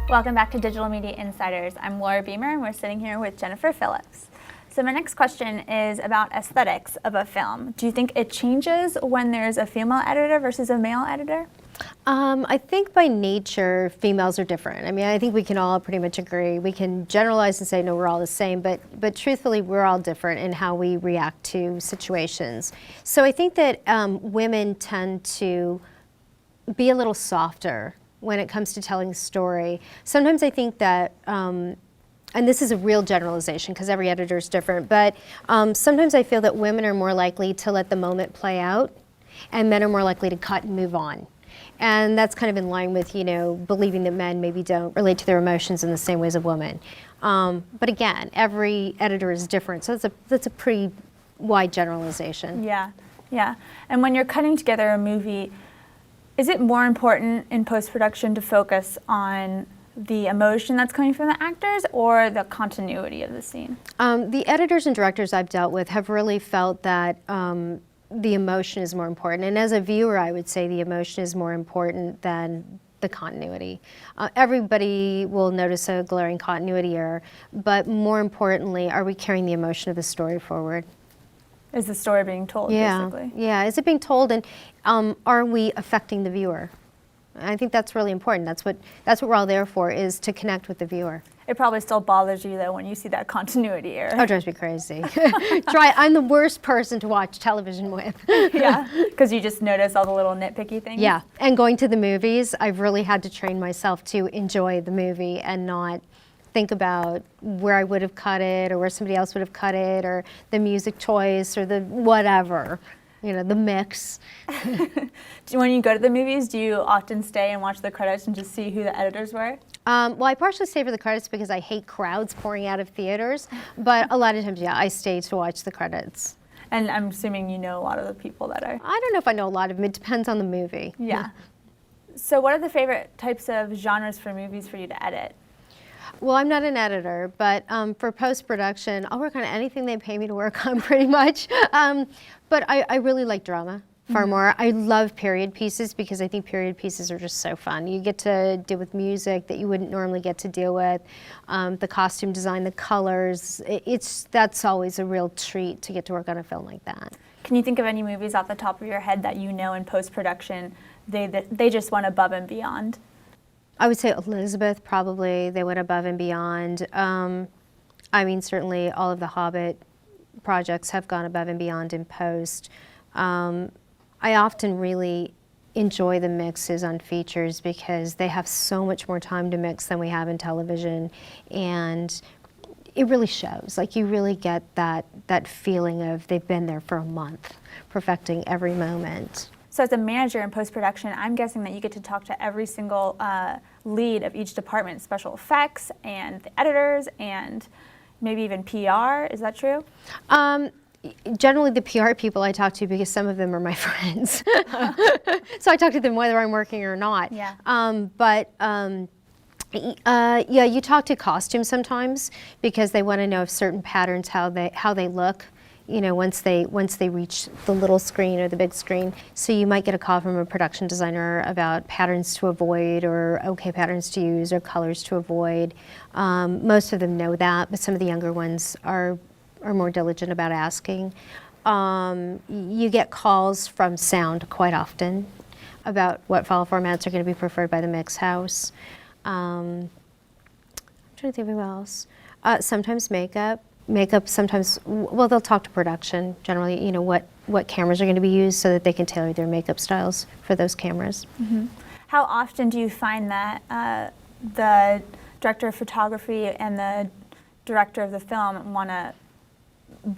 Welcome back to Digital Media Insiders. I'm Laura Beamer and we're sitting here with Jennifer Phillips. So my next question is about aesthetics of a film. Do you think it changes when there's a female editor versus a male editor? I think by nature, females are different. I mean, I think we can all pretty much agree. We can generalize and say, no, we're all the same, but truthfully, we're all different in how we react to situations. So I think that women tend to be a little softer when it comes to telling a story. Sometimes I think that, and this is a real generalization because every editor is different, but sometimes I feel that women are more likely to let the moment play out and men are more likely to cut and move on. And that's kind of in line with, you know, believing that men maybe don't relate to their emotions in the same ways as women. But again, every editor is different, so that's a pretty wide generalization. Yeah, yeah. And when you're cutting together a movie, is it more important in post-production to focus on the emotion that's coming from the actors or the continuity of the scene? The editors and directors I've dealt with have really felt that the emotion is more important. And as a viewer, I would say the emotion is more important than the continuity. Everybody will notice a glaring continuity error, but more importantly, are we carrying the emotion of the story forward? Is the story being told, basically? Yeah, is it being told, and are we affecting the viewer? I think that's really important. That's what we're all there for, is to connect with the viewer. It probably still bothers you, though, when you see that continuity error. Oh, it drives me crazy. I'm the worst person to watch television with. Yeah, because you just notice all the little nitpicky things. Yeah, and going to the movies, I've really had to train myself to enjoy the movie and not think about where I would have cut it or where somebody else would have cut it or the music choice or the whatever. You know, the mix. When you go to the movies, do you often stay and watch the credits and just see who the editors were? Well, I partially stay for the credits because I hate crowds pouring out of theaters, but a lot of times, yeah, I stay to watch the credits. And I'm assuming you know a lot of the people that are... I don't know if I know a lot of them. It depends on the movie. Yeah. So what are the favorite types of genres for movies for you to edit? Well, I'm not an editor, but for post-production, I'll work on anything they pay me to work on pretty much. But I really like drama far more. I love period pieces because I think period pieces are just so fun. You get to deal with music that you wouldn't normally get to deal with, the costume design, the colors. That's always a real treat to get to work on a film like that. Can you think of any movies off the top of your head that you know in post-production they just went above and beyond? I would say Elizabeth, probably. They went above and beyond. I mean, certainly all of the Hobbit projects have gone above and beyond in post. I often really enjoy the mixes on features because they have so much more time to mix than we have in television, and it really shows. Like, you really get that feeling of they've been there for a month, perfecting every moment. So as a manager in post-production, I'm guessing that you get to talk to every single lead of each department, special effects and the editors and maybe even PR. Is that true? Generally the PR people I talk to, because some of them are my friends. So I talk to them whether I'm working or not. Yeah. Yeah, you talk to costumes sometimes because they want to know if certain patterns, how they look, you know, once they reach the little screen or the big screen. So you might get a call from a production designer about patterns to avoid or okay patterns to use or colors to avoid. Most of them know that, but some of the younger ones are more diligent about asking. You get calls from sound quite often about what file formats are going to be preferred by the mix house. I'm trying to think of what else. Sometimes makeup. Sometimes, well, they'll talk to production, generally, you know, what cameras are going to be used so that they can tailor their makeup styles for those cameras. Mm-hmm. How often do you find that the director of photography and the director of the film want to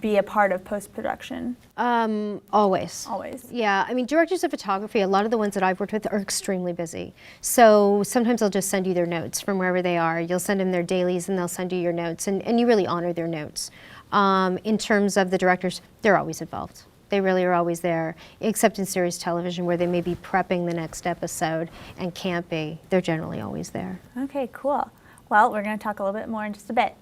be a part of post-production? Always. Always. Yeah, I mean, directors of photography, a lot of the ones that I've worked with are extremely busy. So sometimes they'll just send you their notes from wherever they are. You'll send them their dailies and they'll send you your notes, and you really honor their notes. In terms of the directors, they're always involved. They really are always there, except in series television where they may be prepping the next episode and can't be. They're generally always there. Okay, cool. Well, we're going to talk a little bit more in just a bit.